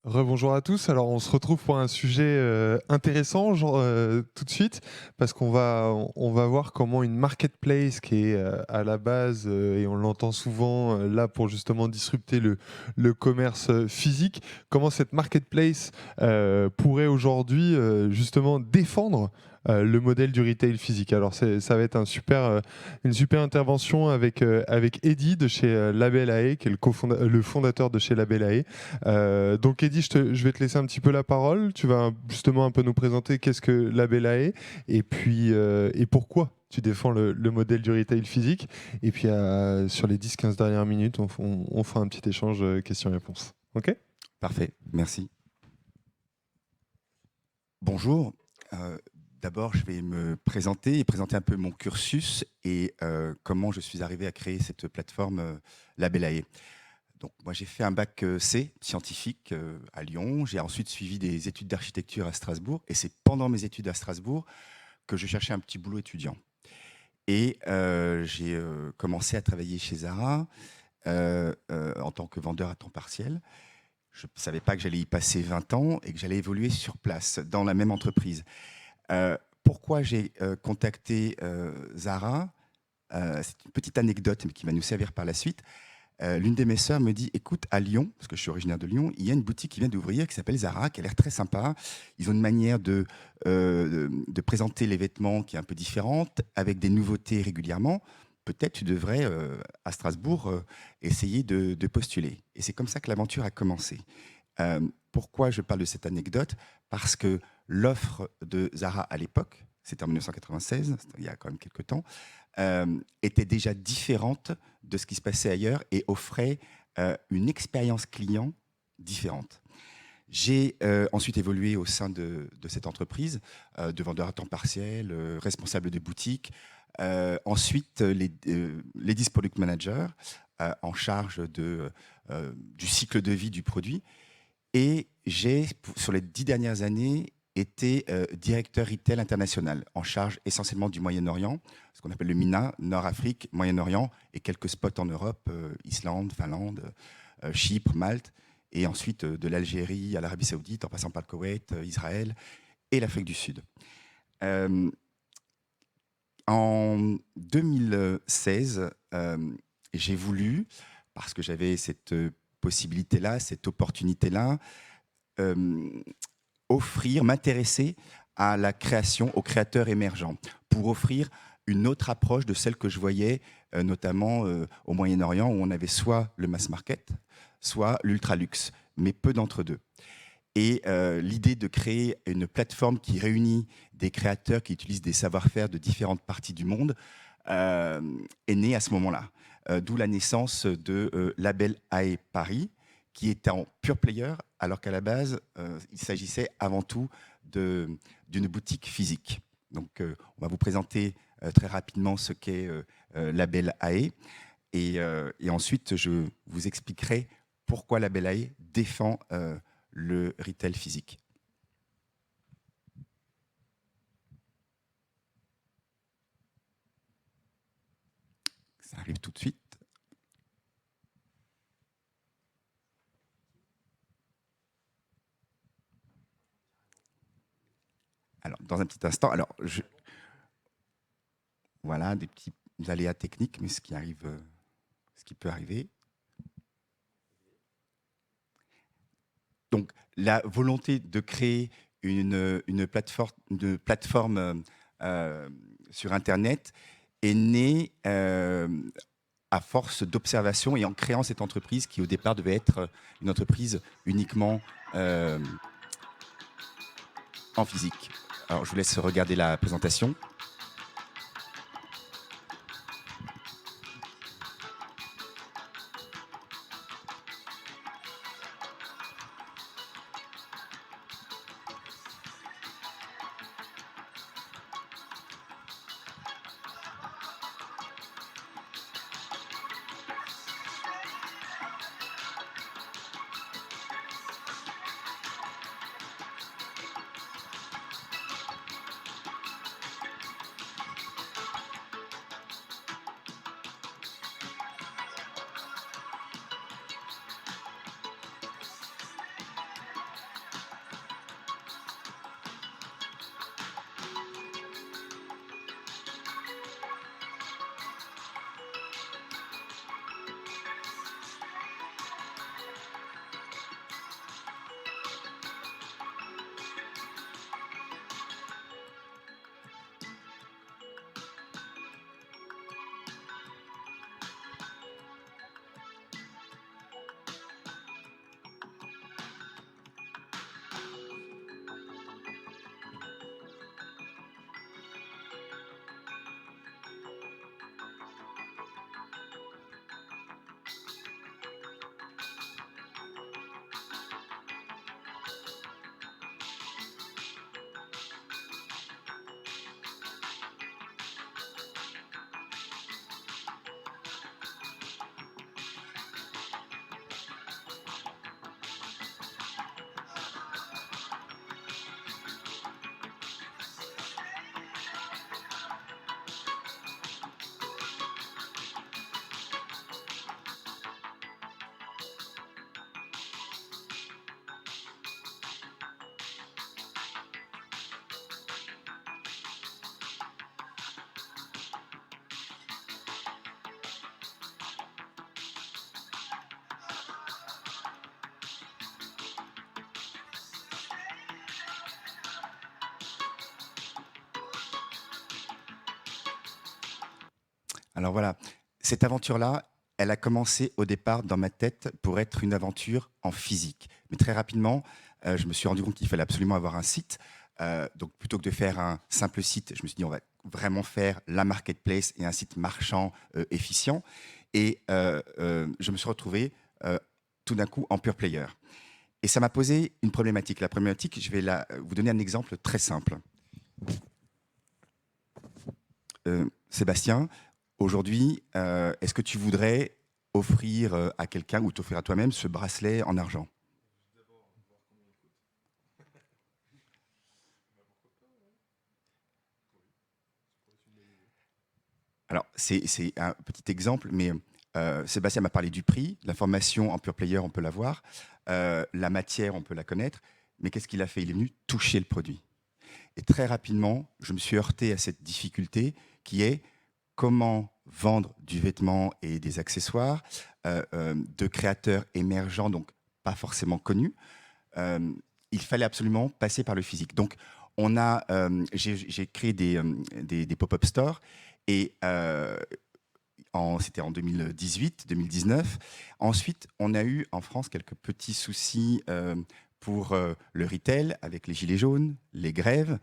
Rebonjour à tous. Alors, on se retrouve pour un sujet intéressant tout de suite, parce qu'on va voir comment une marketplace qui est à la base, et on l'entend souvent là pour justement disrupter le commerce physique, comment cette marketplace pourrait aujourd'hui justement défendre le modèle du retail physique. Alors, ça va être une super intervention avec Eddy de chez Label AE, qui est le fondateur de chez Label AE. Donc Eddy, je vais te laisser un petit peu la parole. Tu vas justement un peu nous présenter qu'est-ce que Labella est et puis et pourquoi tu défends le modèle du retail physique. Et puis sur les 10-15 dernières minutes, on fera un petit échange questions-réponses. Ok? Parfait, merci. Bonjour. Euh, D'abord, je vais me présenter et présenter un peu mon cursus et comment je suis arrivé à créer cette plateforme Labelae. Donc, moi, j'ai fait un bac C scientifique à Lyon. J'ai ensuite suivi des études d'architecture à Strasbourg. Et c'est pendant mes études à Strasbourg que je cherchais un petit boulot étudiant. Et j'ai commencé à travailler chez Zara en tant que vendeur à temps partiel. Je ne savais pas que j'allais y passer 20 ans et que j'allais évoluer sur place, dans la même entreprise. Pourquoi j'ai contacté Zara? C'est une petite anecdote mais qui va nous servir par la suite. L'une de mes sœurs me dit, écoute, à Lyon, parce que je suis originaire de Lyon, il y a une boutique qui vient d'ouvrir qui s'appelle Zara, qui a l'air très sympa. Ils ont une manière de présenter les vêtements qui est un peu différente, avec des nouveautés régulièrement. Peut-être tu devrais, à Strasbourg, essayer de postuler. Et c'est comme ça que l'aventure a commencé. Pourquoi je parle de cette anecdote? Parce que l'offre de Zara à l'époque, c'était en 1996, il y a quand même quelques temps, était déjà différente de ce qui se passait ailleurs et offrait une expérience client différente. J'ai ensuite évolué au sein de cette entreprise, de vendeur à temps partiel, responsable de boutique, ensuite Ladies Product Manager, en charge du cycle de vie du produit. Et j'ai, sur les 10 dernières années, été directeur retail international, en charge essentiellement du Moyen-Orient, ce qu'on appelle le MENA, Nord-Afrique, Moyen-Orient, et quelques spots en Europe, Islande, Finlande, Chypre, Malte, et ensuite de l'Algérie à l'Arabie Saoudite, en passant par le Koweït, Israël et l'Afrique du Sud. Euh, En 2016, j'ai voulu, parce que j'avais cette possibilité-là, cette opportunité-là, euh, m'intéresser à la création, aux créateurs émergents, pour offrir une autre approche de celle que je voyais, notamment au Moyen-Orient, où on avait soit le mass market, soit l'ultra-luxe, mais peu d'entre deux. Et l'idée de créer une plateforme qui réunit des créateurs qui utilisent des savoir-faire de différentes parties du monde est née à ce moment-là. D'où la naissance de Label AE Paris, qui était en pure player, alors qu'à la base, il s'agissait avant tout d'une boutique physique. Donc, on va vous présenter très rapidement ce qu'est Label AE. Et ensuite, je vous expliquerai pourquoi Label AE défend le retail physique. Ça arrive tout de suite. Alors, dans un petit instant, voilà, des petits aléas techniques, mais ce qui peut arriver. Donc, la volonté de créer une plateforme sur Internet est née à force d'observation et en créant cette entreprise qui, au départ, devait être une entreprise uniquement en physique. Alors, je vous laisse regarder la présentation. Alors voilà, cette aventure-là, elle a commencé au départ dans ma tête pour être une aventure en physique. Mais très rapidement, je me suis rendu compte qu'il fallait absolument avoir un site. Donc plutôt que de faire un simple site, je me suis dit on va vraiment faire la marketplace et un site marchand efficient. Et je me suis retrouvé tout d'un coup en pure player. Et ça m'a posé une problématique. La problématique, je vais vous donner un exemple très simple. Sébastien, aujourd'hui, est-ce que tu voudrais offrir à quelqu'un ou t'offrir à toi-même ce bracelet en argent? Alors, c'est un petit exemple, mais Sébastien m'a parlé du prix. L'information en pure player, on peut la voir. La matière, on peut la connaître. Mais qu'est-ce qu'il a fait? Il est venu toucher le produit. Et très rapidement, je me suis heurté à cette difficulté qui est comment vendre du vêtement et des accessoires de créateurs émergents, donc pas forcément connus. Il fallait absolument passer par le physique. Donc, j'ai créé des pop-up stores et c'était en 2018, 2019. Ensuite, on a eu en France quelques petits soucis pour le retail avec les gilets jaunes, les grèves.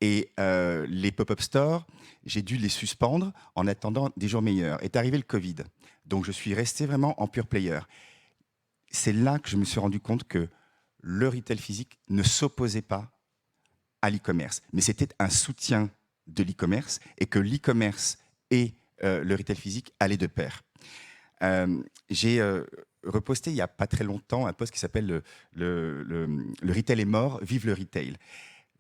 Et les pop-up stores, j'ai dû les suspendre en attendant des jours meilleurs. Est arrivé le Covid. Donc, je suis resté vraiment en pure player. C'est là que je me suis rendu compte que le retail physique ne s'opposait pas à l'e-commerce, mais c'était un soutien de l'e-commerce et que l'e-commerce et le retail physique allaient de pair. J'ai reposté il n'y a pas très longtemps un post qui s'appelle le retail est mort, vive le retail.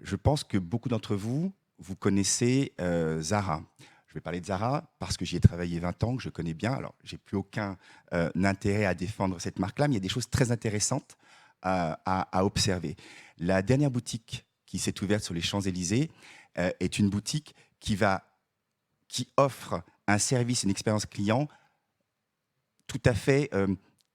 Je pense que beaucoup d'entre vous, vous connaissez Zara. Je vais parler de Zara parce que j'y ai travaillé 20 ans, que je connais bien. Alors, j'ai plus aucun intérêt à défendre cette marque-là, mais il y a des choses très intéressantes à observer. La dernière boutique qui s'est ouverte sur les Champs-Élysées est une boutique qui offre un service, une expérience client tout à fait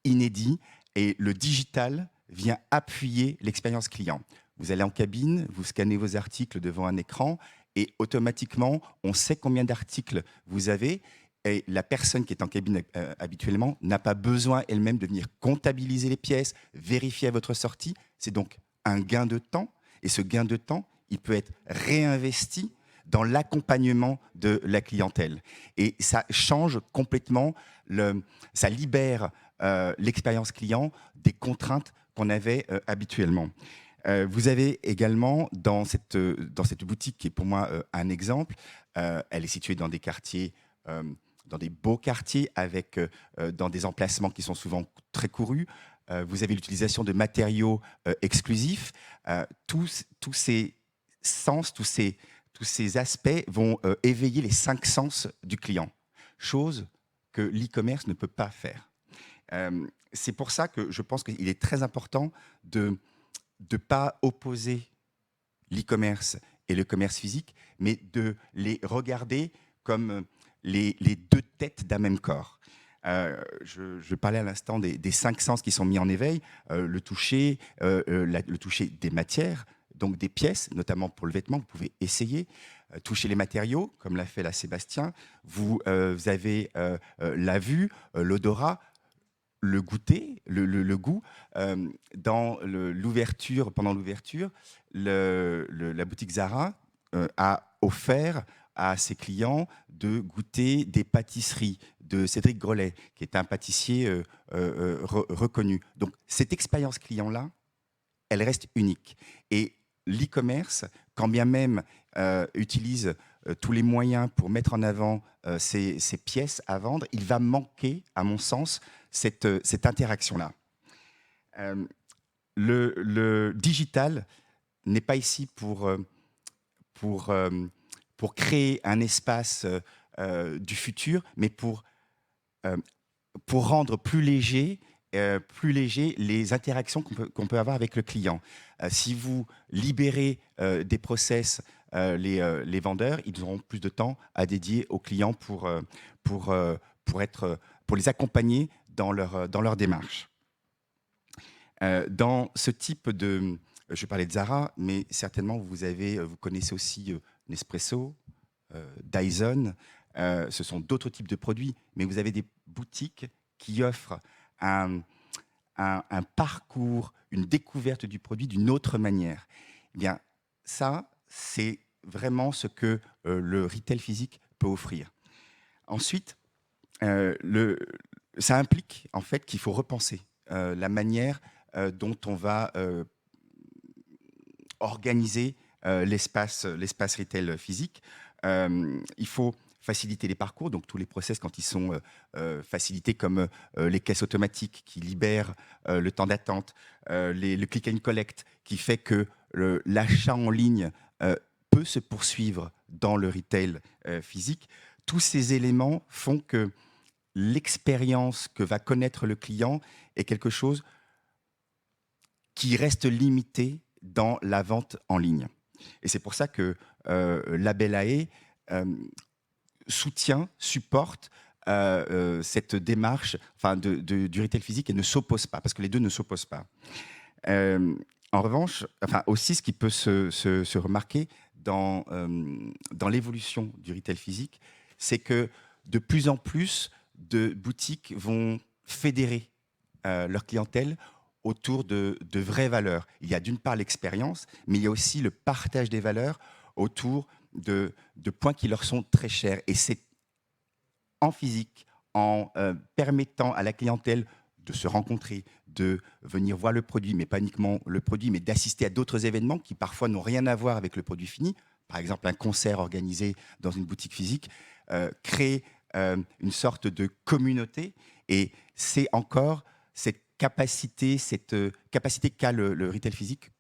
inédit, et le digital vient appuyer l'expérience client. Vous allez en cabine, vous scannez vos articles devant un écran et automatiquement, on sait combien d'articles vous avez et la personne qui est en cabine habituellement n'a pas besoin elle-même de venir comptabiliser les pièces, vérifier à votre sortie. C'est donc un gain de temps et ce gain de temps, il peut être réinvesti dans l'accompagnement de la clientèle. Et ça change complètement, ça libère l'expérience client des contraintes qu'on avait habituellement. Vous avez également dans cette boutique qui est pour moi un exemple, elle est située dans des quartiers, dans des beaux quartiers, dans des emplacements qui sont souvent très courus. Vous avez l'utilisation de matériaux exclusifs. Tous ces sens, tous ces aspects vont éveiller les 5 sens du client, chose que l'e-commerce ne peut pas faire. C'est pour ça que je pense qu'il est très important de ne pas opposer l'e-commerce et le commerce physique, mais de les regarder comme les deux têtes d'un même corps. Je parlais à l'instant des 5 sens qui sont mis en éveil, le toucher des matières, donc des pièces, notamment pour le vêtement, vous pouvez essayer. Toucher les matériaux, comme l'a fait la Sébastien. Vous avez la vue, l'odorat, le goûter, le goût. Pendant l'ouverture, la boutique Zara a offert à ses clients de goûter des pâtisseries de Cédric Grolet, qui est un pâtissier reconnu. Donc cette expérience client-là, elle reste unique. Et l'e-commerce, quand bien même utilise tous les moyens pour mettre en avant ces pièces à vendre, il va manquer, à mon sens, cette interaction-là. Le digital n'est pas ici pour créer un espace du futur, mais pour rendre plus léger les interactions qu'on peut avoir avec le client. Si vous libérez des process, les vendeurs, ils auront plus de temps à dédier aux clients pour les accompagner dans leur démarche. Dans ce type de... Je parlais de Zara, mais certainement vous connaissez aussi Nespresso, Dyson. ce sont d'autres types de produits, mais vous avez des boutiques qui offrent un parcours, une découverte du produit d'une autre manière. Eh bien, ça, c'est vraiment ce que le retail physique peut offrir. Ensuite, ça implique en fait qu'il faut repenser la manière dont on va organiser l'espace retail physique. Il faut faciliter les parcours, donc tous les process quand ils sont facilités, comme les caisses automatiques qui libèrent le temps d'attente, le click and collect qui fait que l'achat en ligne peut se poursuivre dans le retail physique. Tous ces éléments font que l'expérience que va connaître le client est quelque chose qui reste limité dans la vente en ligne. Et c'est pour ça que Labelae soutient, supporte cette démarche du retail physique et ne s'oppose pas, parce que les deux ne s'opposent pas. En revanche, aussi ce qui peut se remarquer dans l'évolution du retail physique, c'est que de plus en plus de boutiques vont fédérer leur clientèle autour de vraies valeurs. Il y a d'une part l'expérience, mais il y a aussi le partage des valeurs autour de points qui leur sont très chers. Et c'est en physique, en permettant à la clientèle de se rencontrer, de venir voir le produit, mais pas uniquement le produit, mais d'assister à d'autres événements qui parfois n'ont rien à voir avec le produit fini. Par exemple, un concert organisé dans une boutique physique, créer une sorte de communauté. Et c'est encore cette capacité qu'a le retail physique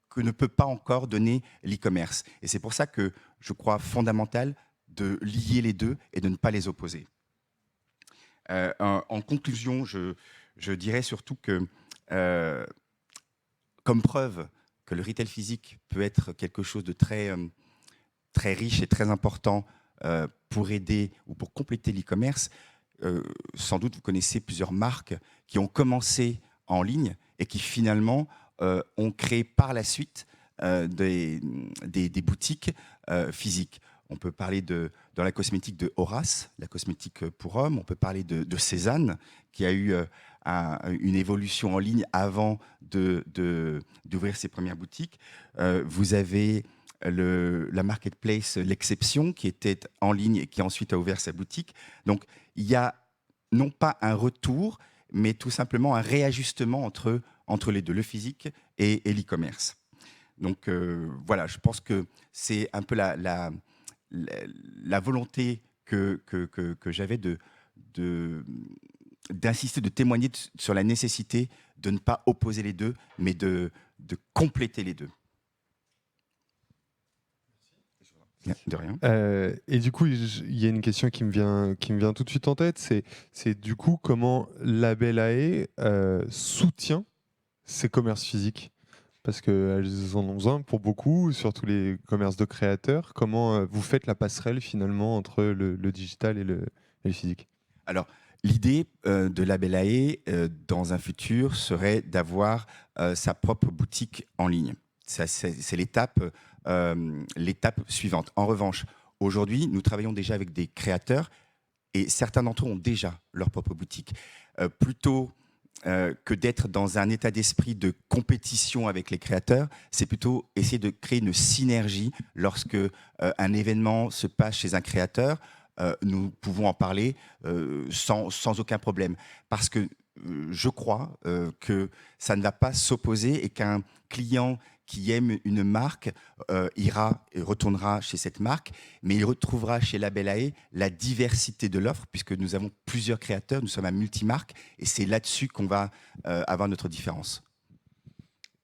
que ne peut pas encore donner l'e-commerce. Et c'est pour ça que je crois fondamental de lier les deux et de ne pas les opposer. En conclusion, je dirais surtout que, comme preuve que le retail physique peut être quelque chose de très riche et très important pour aider ou pour compléter l'e-commerce, sans doute vous connaissez plusieurs marques qui ont commencé en ligne et qui finalement ont créé par la suite des boutiques physiques. On peut parler dans la cosmétique de Horace, la cosmétique pour hommes. On peut parler de Cézanne, qui a eu une évolution en ligne avant d'ouvrir ses premières boutiques. Vous avez la marketplace L'Exception, qui était en ligne et qui ensuite a ouvert sa boutique. Donc, il y a non pas un retour, mais tout simplement un réajustement entre les deux, le physique et l'e-commerce. Donc, voilà, je pense que c'est un peu la volonté que j'avais d'insister, de témoigner sur la nécessité de ne pas opposer les deux, mais de compléter les deux. De rien. Et du coup, il y a une question qui me vient tout de suite en tête, c'est du coup comment Labelae soutient ces commerces physiques, parce qu'elles en ont besoin pour beaucoup, surtout les commerces de créateurs. Comment vous faites la passerelle finalement entre le digital et le physique? Alors, l'idée de Labelae dans un futur serait d'avoir sa propre boutique en ligne. C'est l'étape suivante. En revanche, aujourd'hui, nous travaillons déjà avec des créateurs et certains d'entre eux ont déjà leur propre boutique. Plutôt que d'être dans un état d'esprit de compétition avec les créateurs, c'est plutôt essayer de créer une synergie lorsque un événement se passe chez un créateur. Nous pouvons en parler sans aucun problème. Parce que je crois que ça ne va pas s'opposer et qu'un client qui aime une marque ira et retournera chez cette marque, mais il retrouvera chez Labelae la diversité de l'offre, puisque nous avons plusieurs créateurs, nous sommes un multimarque, et c'est là-dessus qu'on va avoir notre différence.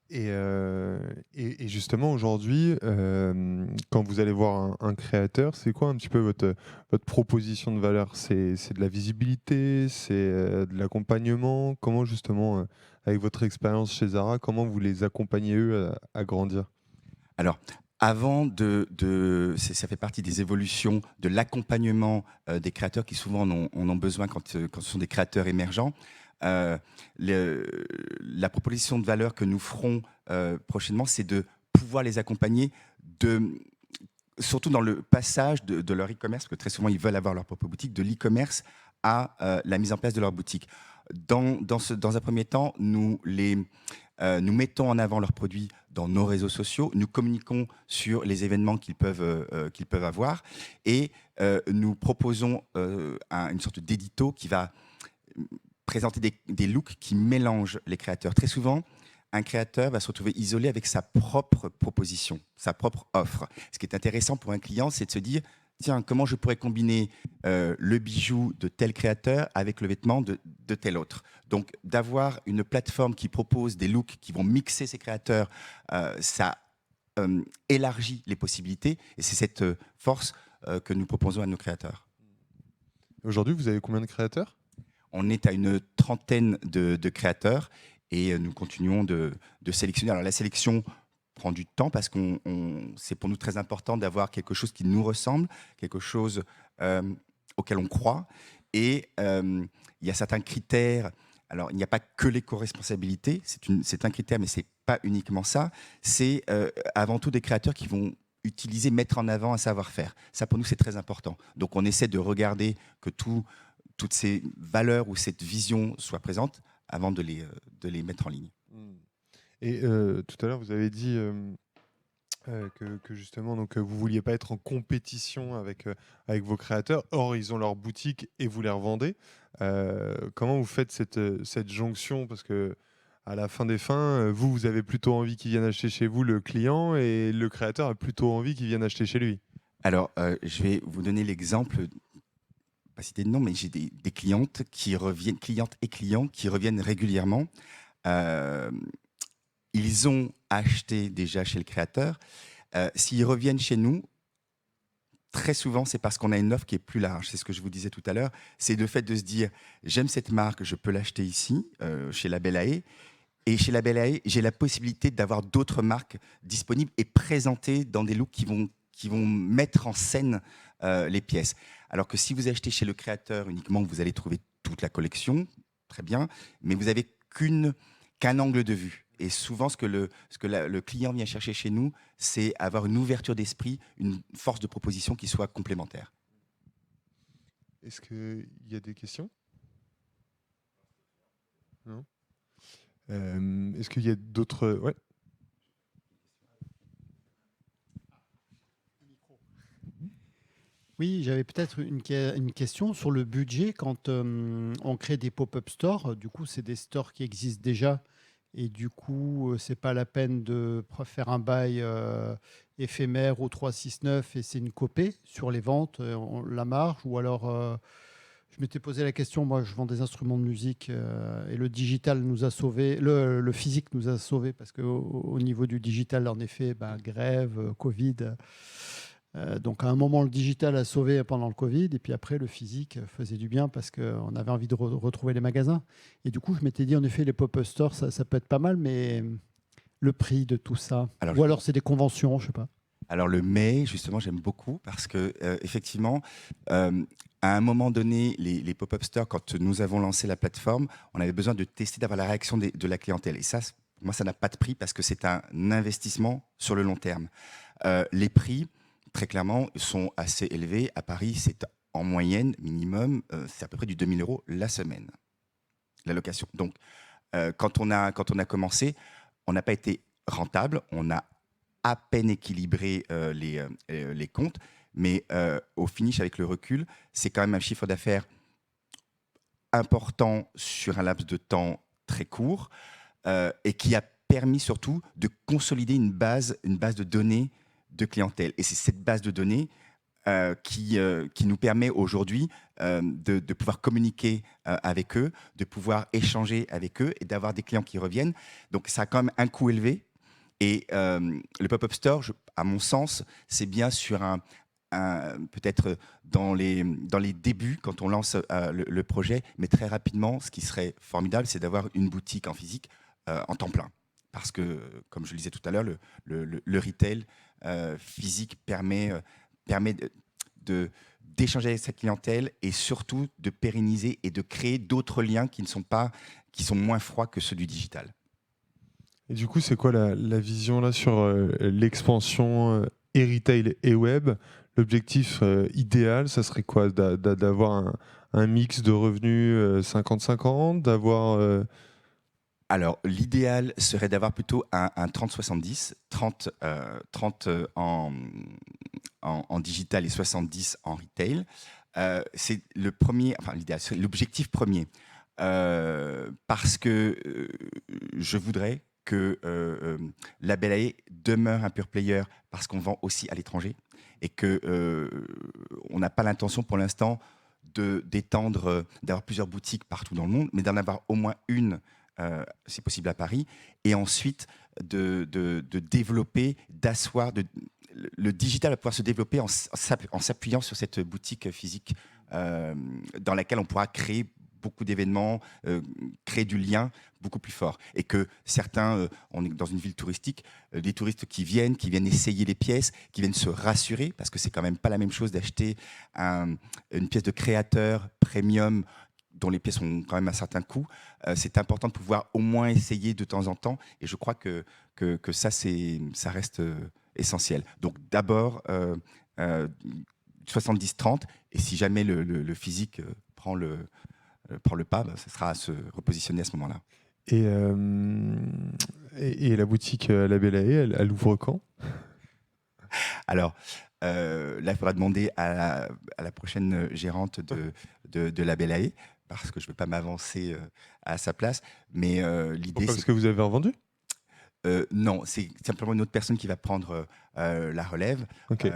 Et justement, aujourd'hui, quand vous allez voir un créateur, c'est quoi un petit peu votre proposition de valeur? C'est de la visibilité, c'est de l'accompagnement? Comment justement, avec votre expérience chez Zara, comment vous les accompagnez eux à grandir? Alors, avant ça fait partie des évolutions de l'accompagnement des créateurs qui souvent en ont besoin quand ce sont des créateurs émergents. La proposition de valeur que nous ferons prochainement, c'est de pouvoir les accompagner surtout dans le passage de leur e-commerce, parce que très souvent ils veulent avoir leur propre boutique, de l'e-commerce à la mise en place de leur boutique. Dans un premier temps, nous mettons en avant leurs produits dans nos réseaux sociaux, nous communiquons sur les événements qu'ils peuvent avoir et nous proposons une sorte d'édito qui va présenter des looks qui mélangent les créateurs. Très souvent, un créateur va se retrouver isolé avec sa propre proposition, sa propre offre. Ce qui est intéressant pour un client, c'est de se dire, tiens, comment je pourrais combiner le bijou de tel créateur avec le vêtement de tel autre. Donc, d'avoir une plateforme qui propose des looks qui vont mixer ces créateurs, ça élargit les possibilités et c'est cette force que nous proposons à nos créateurs. Aujourd'hui, vous avez combien de créateurs ? On est à une trentaine de créateurs et nous continuons de sélectionner. Alors la sélection prend du temps parce que c'est pour nous très important d'avoir quelque chose qui nous ressemble, quelque chose auquel on croit. Et il y a certains critères. Alors il n'y a pas que l'éco-responsabilité, c'est un critère, mais ce n'est pas uniquement ça. C'est avant tout des créateurs qui vont mettre en avant un savoir-faire. Ça pour nous c'est très important. Donc on essaie de regarder que toutes ces valeurs ou cette vision soient présentes avant de les mettre en ligne. Et tout à l'heure, vous avez dit que justement, donc, vous ne vouliez pas être en compétition avec vos créateurs. Or, ils ont leur boutique et vous les revendez. Comment vous faites cette jonction ? Parce que à la fin des fins, vous avez plutôt envie qu'ils viennent acheter chez vous, le client, et le créateur a plutôt envie qu'ils viennent acheter chez lui. Alors, je vais vous donner l'exemple, pas citer de nom, mais j'ai des clientes et clients qui reviennent régulièrement. Ils ont acheté déjà chez le créateur. S'ils reviennent chez nous, très souvent, c'est parce qu'on a une offre qui est plus large. C'est ce que je vous disais tout à l'heure. C'est le fait de se dire, j'aime cette marque, je peux l'acheter ici, chez La Belle à Haye. Et chez La Belle à Haye, j'ai la possibilité d'avoir d'autres marques disponibles et présentées dans des looks qui vont mettre en scène les pièces. Alors que si vous achetez chez le créateur uniquement, vous allez trouver toute la collection, très bien, mais vous n'avez qu'un angle de vue. Et souvent, ce que le client vient chercher chez nous, c'est avoir une ouverture d'esprit, une force de proposition qui soit complémentaire. Est-ce qu'il y a des questions ? Non ? Est-ce qu'il y a d'autres... Ouais. Oui, j'avais peut-être une question sur le budget. Quand on crée des pop-up stores, du coup, c'est des stores qui existent déjà. Et du coup, c'est pas la peine de faire un bail éphémère au 369 et c'est une copée sur les ventes, la marge. Ou alors, je m'étais posé la question, moi je vends des instruments de musique et le digital nous a sauvés, le physique nous a sauvés parce qu'au niveau du digital, en effet, grève, Covid. Donc à un moment, le digital a sauvé pendant le Covid, et puis après, le physique faisait du bien parce qu'on avait envie de retrouver les magasins. Et du coup, je m'étais dit, en effet, les pop-up stores, ça peut être pas mal, mais le prix de tout ça, ou alors c'est des conventions, je sais pas. Alors le mais, justement, j'aime beaucoup parce que effectivement, à un moment donné, les pop-up stores, quand nous avons lancé la plateforme, on avait besoin de tester, d'avoir la réaction de la clientèle. Et ça, pour moi, ça n'a pas de prix parce que c'est un investissement sur le long terme. Les prix, très clairement, sont assez élevés. À Paris, c'est en moyenne, minimum, c'est à peu près du 2 000 € la semaine, la location. Donc, quand on a commencé, on n'a pas été rentable, on a à peine équilibré les comptes, mais au finish, avec le recul, c'est quand même un chiffre d'affaires important sur un laps de temps très court et qui a permis surtout de consolider une base de données de clientèle. Et c'est cette base de données qui nous permet aujourd'hui de pouvoir communiquer avec eux, de pouvoir échanger avec eux et d'avoir des clients qui reviennent. Donc ça a quand même un coût élevé. Et le pop-up store, à mon sens, c'est bien sur peut-être dans les débuts, quand on lance le projet, mais très rapidement, ce qui serait formidable, c'est d'avoir une boutique en physique en temps plein. Parce que, comme je le disais tout à l'heure, le retail physique permet d'échanger avec sa clientèle et surtout de pérenniser et de créer d'autres liens qui sont moins froids que ceux du digital. Et du coup, c'est quoi la vision là sur l'expansion et retail et web. L'objectif idéal, ça serait quoi? D'avoir un mix de revenus 50-50, d'avoir... Alors, l'idéal serait d'avoir plutôt un 30-70, 30 en digital et 70 en retail. C'est le premier, enfin l'idéal, c'est l'objectif premier. Parce que je voudrais que Label AE demeure un pure player parce qu'on vend aussi à l'étranger et que on n'a pas l'intention pour l'instant d'étendre, d'avoir plusieurs boutiques partout dans le monde, mais d'en avoir au moins une, si possible à Paris, et ensuite de développer, d'asseoir, le digital va pouvoir se développer en s'appuyant sur cette boutique physique dans laquelle on pourra créer beaucoup d'événements, créer du lien beaucoup plus fort. Et que certains, on est dans une ville touristique, des touristes qui viennent essayer les pièces, qui viennent se rassurer, parce que c'est quand même pas la même chose d'acheter une pièce de créateur premium dont les pièces ont quand même un certain coût. C'est important de pouvoir au moins essayer de temps en temps. Et je crois que ça reste essentiel. Donc d'abord, 70-30, et si jamais le physique prend le pas, ce sera à se repositionner à ce moment-là. Et la boutique Label AE, elle ouvre quand? Alors, là, il faudra demander à la prochaine gérante de Label AE, parce que je ne veux pas m'avancer à sa place. Mais l'idée, Parce que vous avez revendu? Non, c'est simplement une autre personne qui va prendre la relève, Okay.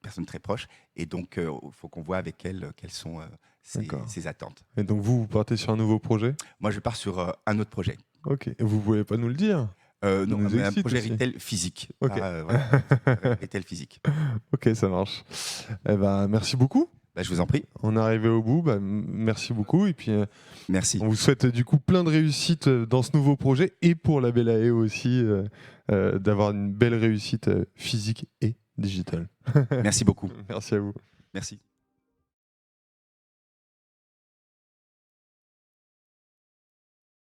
Personne très proche. Et donc, il faut qu'on voit avec elle quelles sont ses attentes. Et donc, vous partez sur un nouveau projet? Moi, je pars sur un autre projet. Ok. Et vous ne pouvez pas nous le dire? Non, mais un projet aussi. retail physique. Ok. Voilà, retail physique. Ok, ça marche. Eh ben, merci beaucoup. Bah, je vous en prie. On est arrivé au bout. Bah, merci beaucoup. Et puis, merci. On vous souhaite du coup plein de réussite dans ce nouveau projet et pour Label AE aussi, d'avoir une belle réussite physique et digitale. Merci beaucoup. Merci à vous. Merci.